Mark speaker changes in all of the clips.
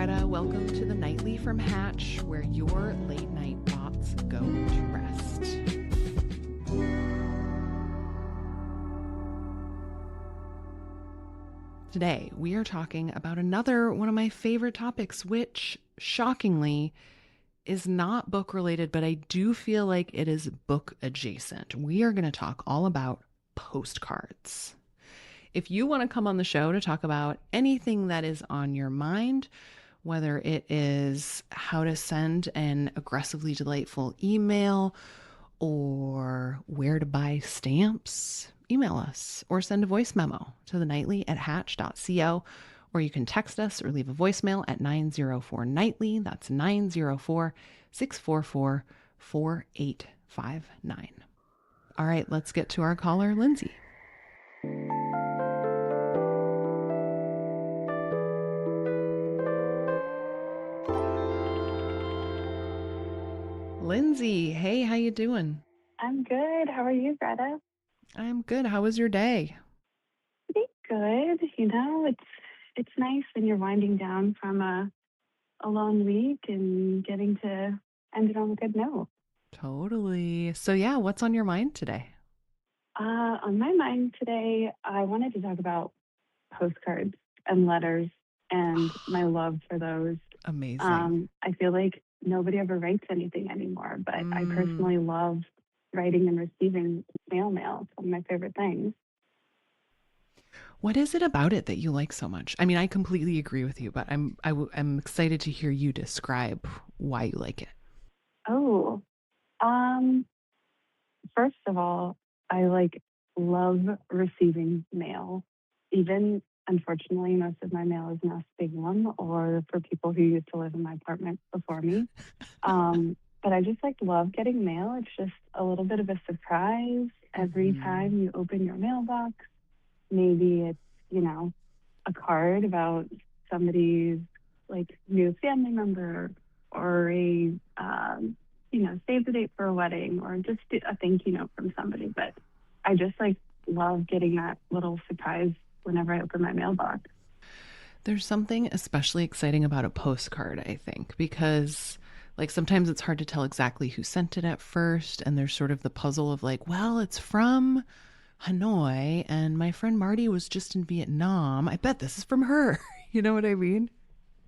Speaker 1: Greta. Welcome to the Nightly from Hatch, where your late night thoughts go to rest. Today, we are talking about another one of my favorite topics, which, shockingly, is not book related, but I do feel like it is book adjacent. We are going to talk all about postcards. If you want to come on the show to talk about anything that is on your mind, whether it is how to send an aggressively delightful email or where to buy stamps, email us or send a voice memo to thenightly@hatch.co, or you can text us or leave a voicemail at 904-NIGHTLY. That's 904-644-4859. All right, let's get to our caller, Lyndsay. Lyndsay, hey, how you doing?
Speaker 2: I'm good. How are you, Greta?
Speaker 1: I'm good. How was your day?
Speaker 2: Pretty good. It's nice when you're winding down from a long week and getting to end it on a good note.
Speaker 1: Totally. So yeah, what's on your mind today?
Speaker 2: On my mind today, I wanted to talk about postcards and letters and my love for those.
Speaker 1: Amazing.
Speaker 2: I feel like nobody ever writes anything anymore, but I personally love writing and receiving snail mail. It's one of my favorite things.
Speaker 1: What is it about it that you like so much? I mean, I completely agree with you, but I'm excited to hear you describe why you like it.
Speaker 2: Oh, first of all, I love receiving mail. Even unfortunately, most of my mail is now spam or for people who used to live in my apartment before me. But I just love getting mail. It's just a little bit of a surprise every time you open your mailbox. Maybe it's, a card about somebody's new family member or a save the date for a wedding or just a thank you note from somebody. But I just love getting that little surprise whenever I open my mailbox.
Speaker 1: There's something especially exciting about a postcard, I think, because sometimes it's hard to tell exactly who sent it at first. And there's sort of the puzzle of well, it's from Hanoi and my friend Marty was just in Vietnam. I bet this is from her. You know what I mean?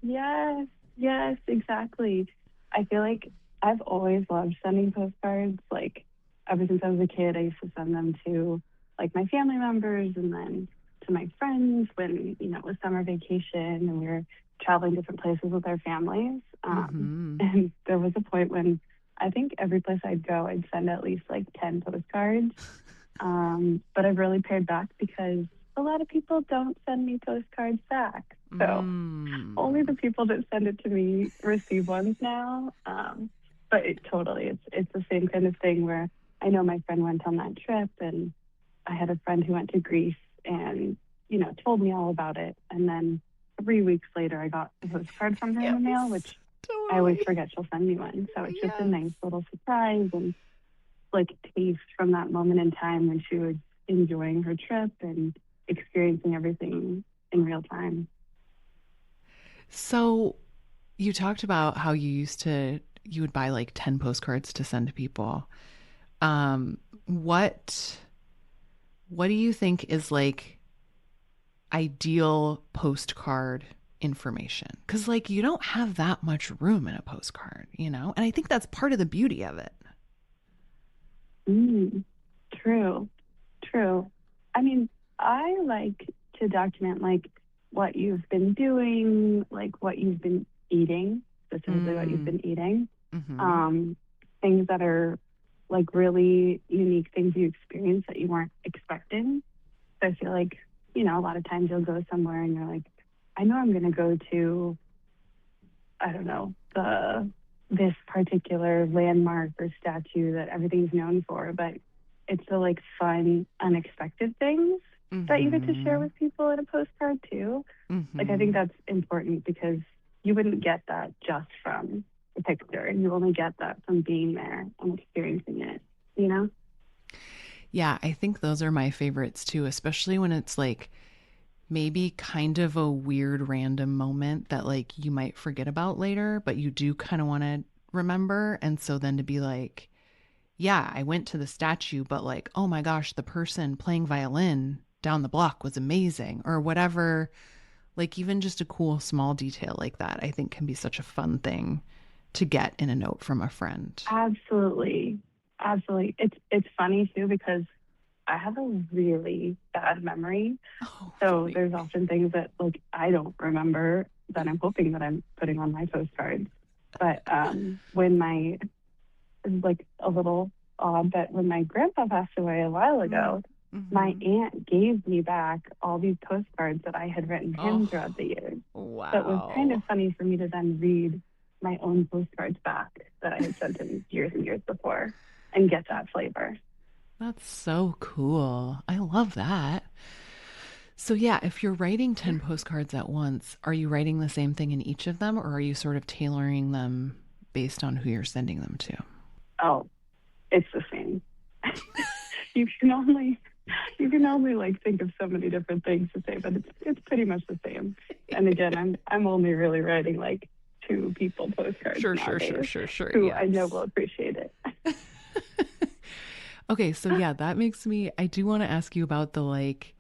Speaker 2: Yes, exactly. I feel like I've always loved sending postcards. Ever since I was a kid, I used to send them to my family members and then to my friends when, it was summer vacation and we were traveling different places with our families. And there was a point when I think every place I'd go, I'd send at least 10 postcards. But I've really pared back because a lot of people don't send me postcards back. So only the people that send it to me receive ones now. But it's the same kind of thing where I know my friend went on that trip and I had a friend who went to Greece and, told me all about it. And then 3 weeks later, I got a postcard from her in the mail, which totally. I always forget she'll send me one. So it's just a nice little surprise and taste from that moment in time when she was enjoying her trip and experiencing everything in real time.
Speaker 1: So you talked about how you would buy 10 postcards to send to people. What do you think is ideal postcard information? Because you don't have that much room in a postcard, and I think that's part of the beauty of it.
Speaker 2: True. I mean, I like to document what you've been doing, what you've been eating, specifically what you've been eating. Things that are really unique things you experience that you weren't expecting. So I feel a lot of times you'll go somewhere and you're I know I'm going to go to, I don't know, this particular landmark or statue that everything's known for, but it's the fun, unexpected things that you get to share with people in a postcard too. I think that's important because you wouldn't get that just from a picture. You only get that from being there and experiencing it,
Speaker 1: Yeah, I think those are my favorites too, especially when it's maybe kind of a weird random moment that like you might forget about later, but you do kind of want to remember. And so then to be like, yeah, I went to the statue, but like, oh my gosh, the person playing violin down the block was amazing or whatever. Like even just a cool small detail like that, I think can be such a fun thing to get in a note from a friend.
Speaker 2: Absolutely. Absolutely. It's funny too because I have a really bad memory.
Speaker 1: Oh,
Speaker 2: So
Speaker 1: funny.
Speaker 2: there's often things that like I don't remember that I'm hoping that I'm putting on my postcards. But when my it's like a little odd that when my grandpa passed away a while ago, my
Speaker 1: Mm-hmm.
Speaker 2: aunt gave me back all these postcards that I had written him
Speaker 1: Oh,
Speaker 2: throughout the years. So it was kind
Speaker 1: wow.
Speaker 2: of funny for me to then read my own postcards back that I had sent him years and years before and get that flavor.
Speaker 1: That's so cool. I love that. So, yeah, if you're writing 10 postcards at once, are you writing the same thing in each of them or are you sort of tailoring them based on who you're sending them to?
Speaker 2: Oh, it's the same. you can only you can only like think of so many different things to say, but it's pretty much the same. And again, I'm only really writing like two people postcards
Speaker 1: Sure, sure, sure,
Speaker 2: nowadays
Speaker 1: sure, sure.
Speaker 2: who I know
Speaker 1: Yes.
Speaker 2: will appreciate it.
Speaker 1: Okay, so yeah, that makes me, I do want to ask you about the like,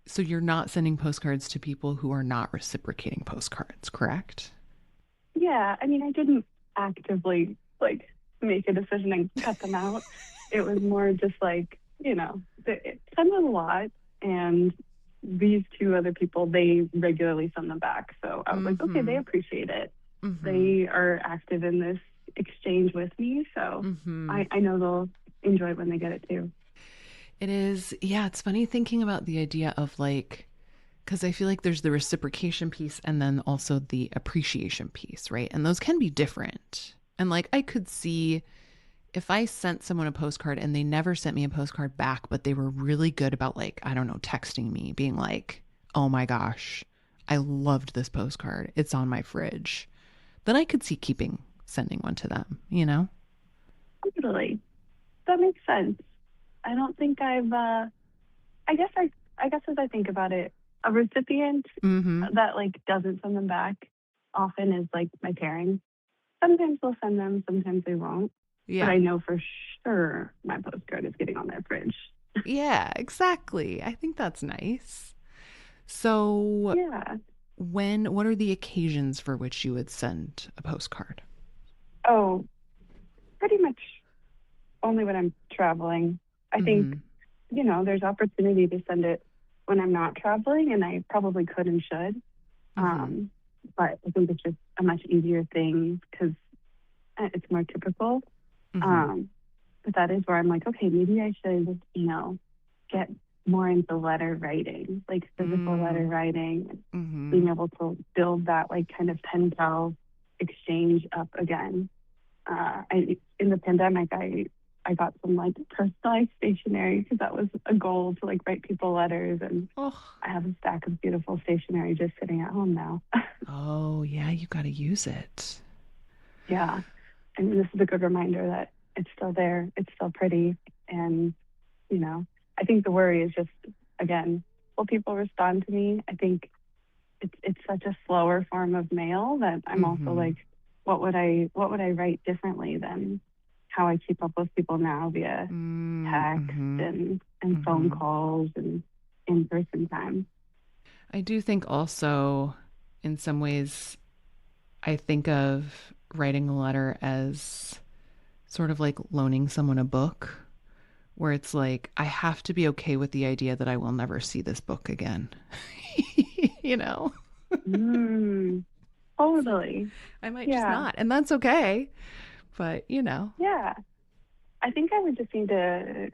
Speaker 1: so you're not sending postcards to people who are not reciprocating postcards, correct?
Speaker 2: Yeah, I mean, I didn't actively like make a decision and cut them out. It was more just like, it sent them a lot, and these two other people, they regularly send them back. So I was like, okay, they
Speaker 1: Mm-hmm.
Speaker 2: appreciate it.
Speaker 1: Mm-hmm.
Speaker 2: They are active in this exchange with me, so
Speaker 1: Mm-hmm.
Speaker 2: I know they'll enjoy it when they get it too.
Speaker 1: It is, yeah, it's funny thinking about the idea of like, because I feel like there's the reciprocation piece and then also the appreciation piece, right? And those can be different. And like, I could see if I sent someone a postcard and they never sent me a postcard back, but they were really good about like, I don't know, texting me, being like, oh my gosh, I loved this postcard. It's on my fridge. Then I could see keeping sending one to them, you know?
Speaker 2: Totally, that makes sense. I don't think I guess I guess as I think about it, a recipient
Speaker 1: Mm-hmm.
Speaker 2: that like doesn't send them back often is like my parents. Sometimes they'll send them, sometimes they won't. But
Speaker 1: Yeah.
Speaker 2: I know for sure my postcard is getting on their fridge.
Speaker 1: Yeah, exactly. I think that's nice. So,
Speaker 2: Yeah.
Speaker 1: what are the occasions for which you would send a postcard?
Speaker 2: Oh, pretty much only when I'm traveling. I think,
Speaker 1: Mm-hmm.
Speaker 2: there's opportunity to send it when I'm not traveling, and I probably could and should.
Speaker 1: Mm-hmm.
Speaker 2: Um, but I think it's just a much easier thing because it's more typical.
Speaker 1: Mm-hmm.
Speaker 2: Um, but that is where I'm like, okay, maybe I should, get more into letter writing, like physical letter
Speaker 1: Mm-hmm.
Speaker 2: writing, and
Speaker 1: Mm-hmm.
Speaker 2: being able to build that like kind of pen pal exchange up again. In the pandemic, I got some like personalized stationery because that was a goal to like write people letters, and
Speaker 1: Oh,
Speaker 2: I have a stack of beautiful stationery just sitting at home now.
Speaker 1: oh yeah, you got to use it.
Speaker 2: Yeah, and this is a good reminder that it's still there, it's still pretty, and you know, I think the worry is just again, will people respond to me? I think it's such a slower form of mail that I'm also
Speaker 1: Mm-hmm.
Speaker 2: like, what would I write differently than how I keep up with people now via text
Speaker 1: Mm-hmm.
Speaker 2: and phone
Speaker 1: Mm-hmm.
Speaker 2: calls and in person time.
Speaker 1: I do think also, in some ways, I think of writing a letter as sort of like loaning someone a book, where it's like, I have to be okay with the idea that I will never see this book again. you know?
Speaker 2: Mm,
Speaker 1: It's like,
Speaker 2: totally.
Speaker 1: I might just
Speaker 2: Yeah.
Speaker 1: not, and that's okay. But,
Speaker 2: Yeah. I think I would just need to,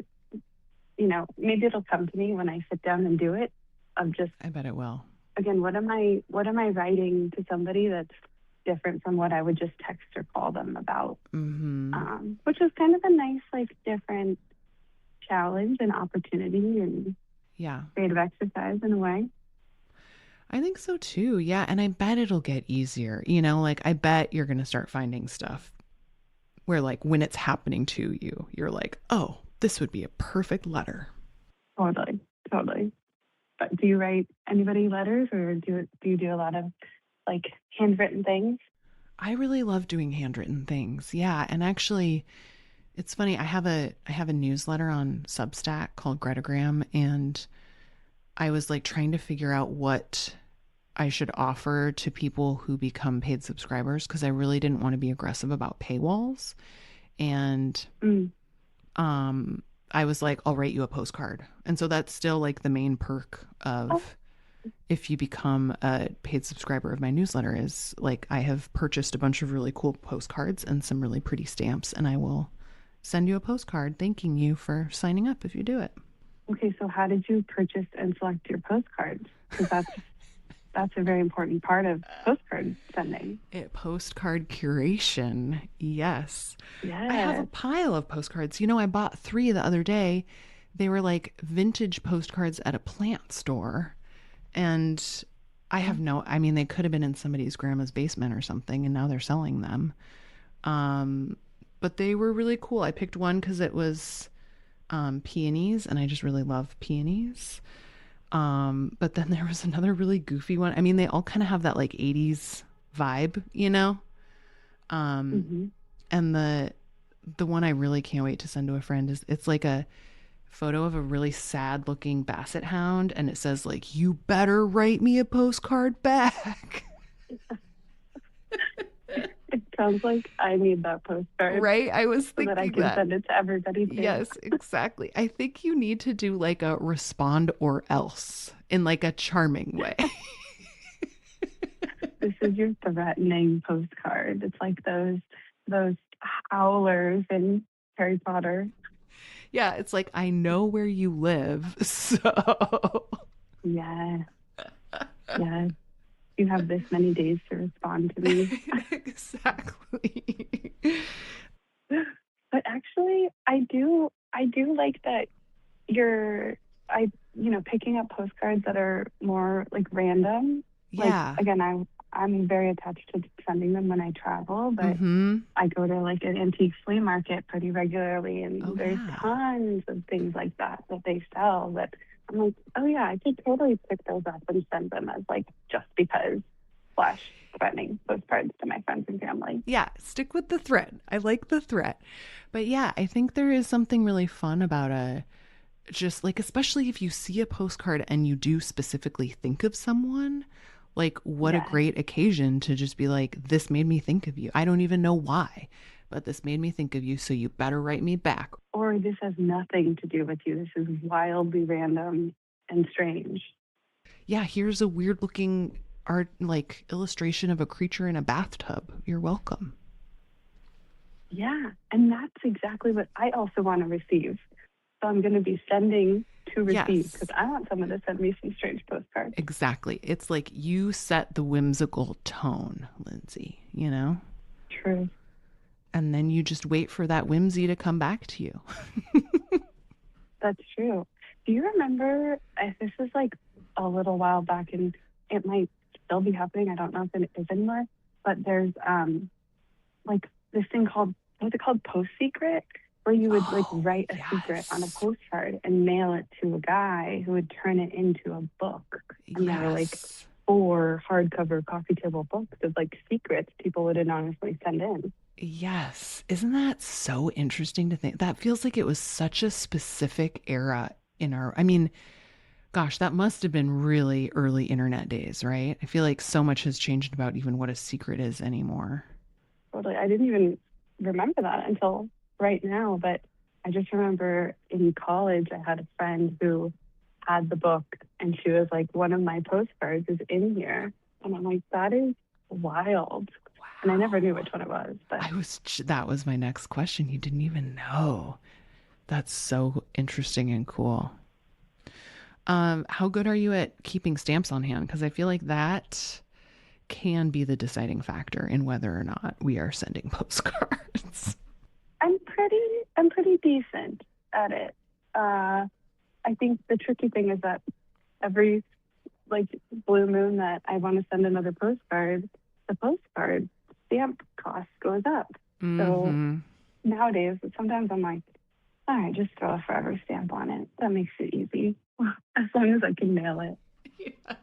Speaker 2: maybe it'll come to me when I sit down and do it of just
Speaker 1: I bet it will.
Speaker 2: again, what am I writing to somebody that's different from what I would just text or call them about?
Speaker 1: Mm-hmm.
Speaker 2: Which is kind of a nice, like, different challenge and opportunity and
Speaker 1: Yeah.
Speaker 2: creative exercise in a way.
Speaker 1: I think so too. Yeah. And I bet it'll get easier. Like I bet you're going to start finding stuff where, like, when it's happening to you, you're like, oh, this would be a perfect letter.
Speaker 2: Totally, totally. Do you write anybody letters, or do you do a lot of like handwritten things?
Speaker 1: I really love doing handwritten things. Yeah, and actually it's funny. I have a newsletter on Substack called Gretagram, and I was like trying to figure out what I should offer to people who become paid subscribers because I really didn't want to be aggressive about paywalls. And
Speaker 2: Mm.
Speaker 1: um I was like, I'll write you a postcard. And so that's still like the main perk
Speaker 2: Oh,
Speaker 1: of if you become a paid subscriber of my newsletter is like I have purchased a bunch of really cool postcards and some really pretty stamps, and I will send you a postcard thanking you for signing up if you do it.
Speaker 2: okay. So how did you purchase and select your postcards? Because that's a very important part of postcard sending.
Speaker 1: Postcard curation. Yes. I have a
Speaker 2: Yes.
Speaker 1: pile of postcards. I bought 3 the other day. They were like vintage postcards at a plant store. And I mean, they could have been in somebody's grandma's basement or something, and now they're selling them. Um, but they were really cool. I picked one because it was peonies, and I just really love peonies. But then there was another really goofy one. I mean, they all kind of have that like 80s vibe, you know? Um,
Speaker 2: Hmm.
Speaker 1: and the one I really can't wait to send to a friend is it's like a photo of a really sad looking basset hound, and it says like, "You better write me a postcard back."
Speaker 2: It sounds like I need that postcard
Speaker 1: Right? I was
Speaker 2: so that I
Speaker 1: thinking
Speaker 2: can
Speaker 1: that.
Speaker 2: send it to everybody too.
Speaker 1: Yes, exactly. I think you need to do like a respond or else in like a charming way.
Speaker 2: This is your threatening postcard. It's like those howlers in Harry Potter.
Speaker 1: Yeah, it's like I know where you live, so
Speaker 2: Yes, yes. You have this many days to respond to me.
Speaker 1: exactly.
Speaker 2: But actually, I do like that you're I picking up postcards that are more like random. Like
Speaker 1: Yeah.
Speaker 2: again, I'm very attached to sending them when I travel, but
Speaker 1: Mm-hmm.
Speaker 2: I go to like an antique flea market pretty regularly,
Speaker 1: Oh
Speaker 2: and there's
Speaker 1: yeah.
Speaker 2: tons of things like that they sell that I'm like, oh yeah, I could totally pick those up and send them as like just because slash threatening postcards to my friends and family.
Speaker 1: Yeah, stick with the threat. I like the threat. But yeah, I think there is something really fun about a just like especially if you see a postcard and you do specifically think of someone, like what a
Speaker 2: Yes.
Speaker 1: great occasion to just be like, this made me think of you. I don't even know why, but this made me think of you, so you better write me back.
Speaker 2: Or this has nothing to do with you. This is wildly random and strange.
Speaker 1: Yeah, here's a weird looking art like illustration of a creature in a bathtub. You're welcome.
Speaker 2: Yeah. And that's exactly what I also want to receive. So I'm going to be sending to receive because
Speaker 1: Yes,
Speaker 2: I want someone to send me some strange postcards.
Speaker 1: exactly. It's like you set the whimsical tone, Lindsay,
Speaker 2: True.
Speaker 1: and then you just wait for that whimsy to come back to you.
Speaker 2: That's true. Do you remember if this was like a little while back and it might still be happening? I don't know if it is anymore, but there's like this thing called what's it called? Postsecret, where you would like
Speaker 1: Oh,
Speaker 2: write a secret on a
Speaker 1: yes.
Speaker 2: postcard and mail it to a guy who would turn it into a book. And there were like
Speaker 1: Yes.
Speaker 2: 4 hardcover coffee table books of like secrets people would anonymously send in.
Speaker 1: Yes. Isn't that so interesting to think? That feels like it was such a specific era in our, I mean, gosh, that must have been really early internet days, right? I feel like so much has changed about even what a secret is anymore.
Speaker 2: Totally. I didn't even remember that until right now, but I just remember in college I had a friend who had the book and she was like, one of my postcards is in here. And I'm like, that is wild. And I never knew
Speaker 1: Wow.
Speaker 2: which one it was, but
Speaker 1: That was my next question. You didn't even know. That's so interesting and cool. How good are you at keeping stamps on hand? Because I feel like that can be the deciding factor in whether or not we are sending postcards.
Speaker 2: I'm pretty decent at it. I think the tricky thing is that every like blue moon that I want to send another postcard, the postcard stamp cost goes up. So
Speaker 1: Mm-hmm.
Speaker 2: nowadays, sometimes I'm like, all right, just throw a forever stamp on it. That makes it easy. as long as I can mail it.
Speaker 1: Yes.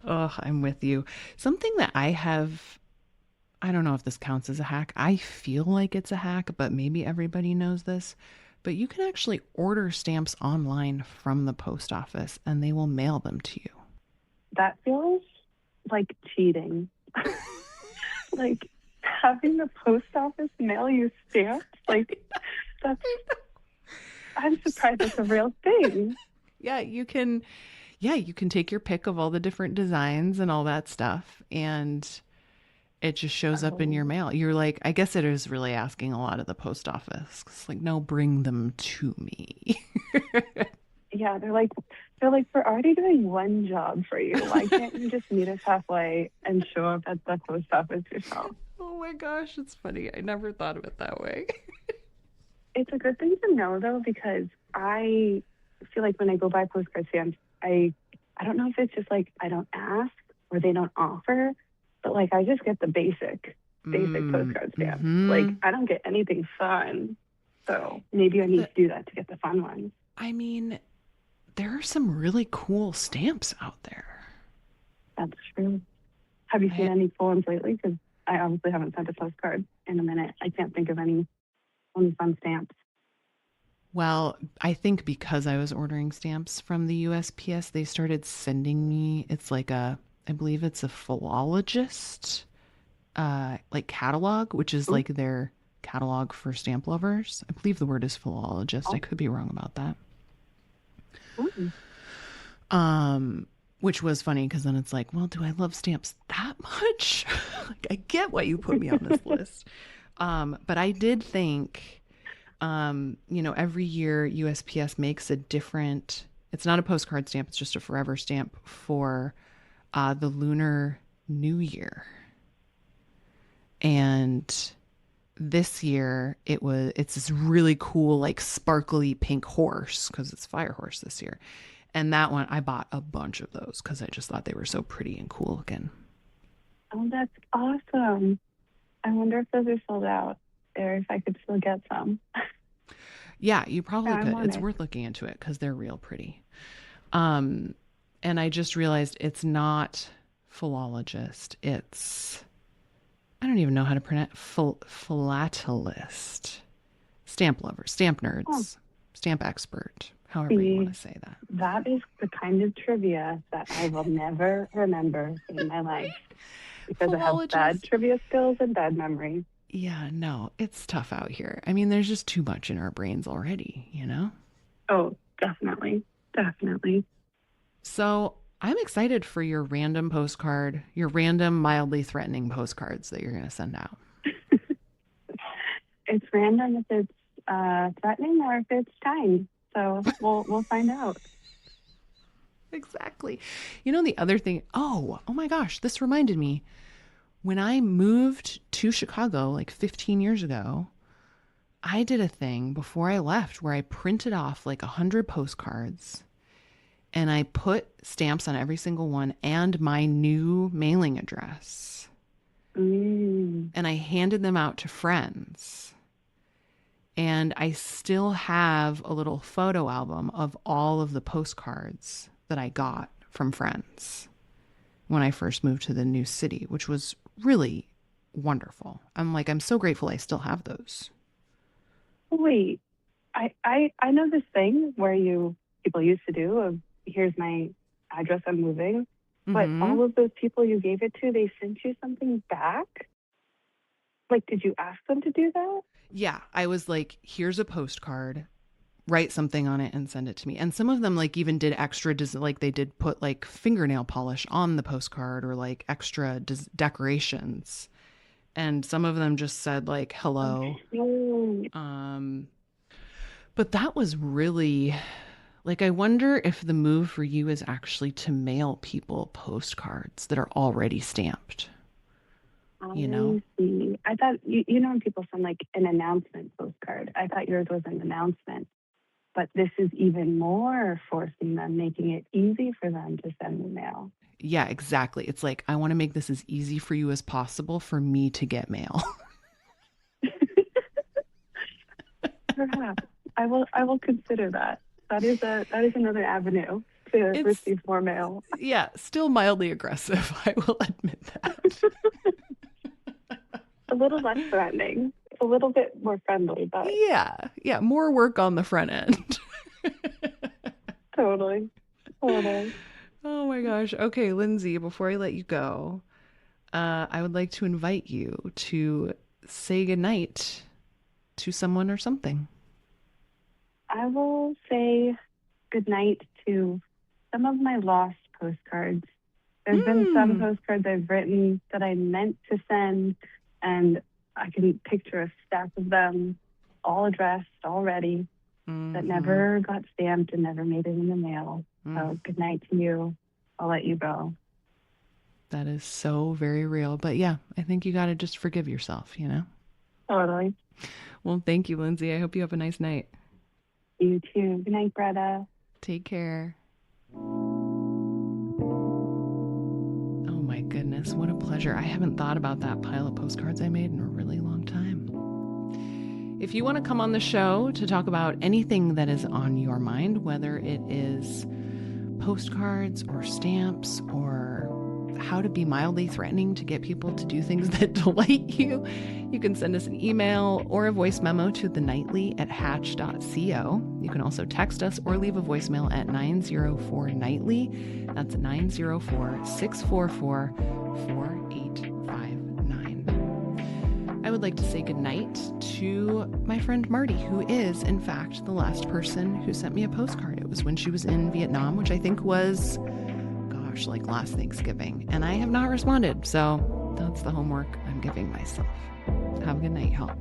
Speaker 1: Oh, I'm with you. Something that I don't know if this counts as a hack. I feel like it's a hack, but maybe everybody knows this. But you can actually order stamps online from the post office and they will mail them to you.
Speaker 2: That feels like cheating. Like having the post office mail you stamps. Like that's. I'm surprised it's a real thing.
Speaker 1: Yeah, you can take your pick of all the different designs and all that stuff and it just shows up in your
Speaker 2: Oh,
Speaker 1: mail. You're like, I guess it is really asking a lot of the post office. It's like, no, bring them to me.
Speaker 2: yeah. They're like, we're already doing one job for you. Why can't you just meet us halfway and show up at the post office yourself?
Speaker 1: Oh my gosh, it's funny. I never thought of it that way.
Speaker 2: It's a good thing to know though, because I feel like when I go buy postcard stamps, I don't know if it's just like I don't ask or they don't offer, but like I just get the basic postcard stamps. Like
Speaker 1: Mm-hmm.
Speaker 2: I don't get anything fun. So maybe I need
Speaker 1: The,
Speaker 2: to do that to get the fun ones.
Speaker 1: I mean, there are some really cool stamps out there.
Speaker 2: That's true. Have you seen
Speaker 1: I,
Speaker 2: any full ones lately? Because I obviously haven't sent a postcard in a minute. I can't think of any fun stamps.
Speaker 1: well, I think because I was ordering stamps from the USPS, they started sending me, I believe it's a philologist like catalog, which is
Speaker 2: Ooh,
Speaker 1: like their catalog for stamp lovers. I believe the word is philologist. I
Speaker 2: oh,
Speaker 1: could be wrong about that.
Speaker 2: ooh.
Speaker 1: Which was funny because then it's like, well, do I love stamps that much? Like, I get why you put me on this list. But I did think, every year USPS makes a different, it's not a postcard stamp, it's just a forever stamp for the Lunar New Year. And this year it's this really cool, like sparkly pink horse because it's Fire Horse this year. And that one, I bought a bunch of those because I just thought they were so pretty and cool looking.
Speaker 2: Oh, that's awesome. I wonder if those are sold out or if I could still get some.
Speaker 1: Yeah, you
Speaker 2: Yeah,
Speaker 1: probably
Speaker 2: I'm
Speaker 1: could.
Speaker 2: on
Speaker 1: It's
Speaker 2: it.
Speaker 1: worth looking into it because they're real pretty. Um, and I just realized it's not philologist. It's, I don't even know how to pronounce philatelist. Stamp lover, stamp
Speaker 2: Oh,
Speaker 1: nerds, stamp expert, however you want
Speaker 2: see,
Speaker 1: to say that.
Speaker 2: that is the kind of trivia that I will never remember in my life because I have bad
Speaker 1: Philologist.
Speaker 2: trivia skills and bad memory.
Speaker 1: Yeah, no, it's tough out here. I mean, there's just too much in our brains already, you know?
Speaker 2: Oh, definitely. Definitely.
Speaker 1: So I'm excited for your random postcard, your random, mildly threatening postcards that you're going to send out.
Speaker 2: It's random if it's threatening or if it's kind. So we'll find out.
Speaker 1: Exactly. You know, the other thing, oh my gosh, this reminded me. When I moved to Chicago like 15 years ago, I did a thing before I left where I printed off like 100 postcards and I put stamps on every single one and my new mailing address.
Speaker 2: Mm.
Speaker 1: And I handed them out to friends. And I still have a little photo album of all of the postcards that I got from friends when I first moved to the new city, which was really wonderful. I'm so grateful I still have those.
Speaker 2: Wait, I know this thing where you people used to do of here's my address, I'm moving. But
Speaker 1: Mm-hmm.
Speaker 2: all of those people you gave it to, they sent you something back? Like, did you ask them to do that?
Speaker 1: Yeah, I was like, here's a postcard, write something on it and send it to me. And some of them like even did extra, like they did put like fingernail polish on the postcard or like extra decorations. And some of them just said like hello.
Speaker 2: Oh,
Speaker 1: Um, but that was really like, I wonder if the move for you is actually to mail people postcards that are already stamped, you know?
Speaker 2: I see. I thought you know when people send like an announcement postcard. I thought yours was an announcement, but this is even more forcing them, making it easy for them to send the mail.
Speaker 1: Yeah, exactly. It's like, I want to make this as easy for you as possible for me to get mail.
Speaker 2: Perhaps I will. I will consider that. that is another avenue to
Speaker 1: It's,
Speaker 2: receive more mail.
Speaker 1: yeah, still mildly aggressive. I will admit that.
Speaker 2: A little less threatening, a little bit more friendly, but
Speaker 1: Yeah, more work on the front end.
Speaker 2: totally.
Speaker 1: Oh my gosh. Okay, Lindsay, before I let you go, I would like to invite you to say goodnight to someone or something.
Speaker 2: I will say goodnight to some of my lost postcards. There's been some postcards I've written that I meant to send, and I can picture a stack of them all addressed, all ready, that never got stamped and never made it in the mail. So good night to you. I'll let you go.
Speaker 1: That is so very real. But yeah, I think you got to just forgive yourself, you know?
Speaker 2: Totally.
Speaker 1: Well, thank you, Lindsay. I hope you have a nice night.
Speaker 2: You too. Good night, Greta.
Speaker 1: Take care. Oh my goodness, what a pleasure. I haven't thought about that pile of postcards I made in a really long time. If you want to come on the show to talk about anything that is on your mind, whether it is postcards or stamps or how to be mildly threatening to get people to do things that delight you, you can send us an email or a voice memo to thenightly@hatch.co. You can also text us or leave a voicemail at 904-NIGHTLY. That's 904-644-4859. I would like to say goodnight to my friend Marty, who is, in fact, the last person who sent me a postcard. It was when she was in Vietnam, which I think was, like last Thanksgiving. And I have not responded. So that's the homework I'm giving myself. Have a good night, y'all.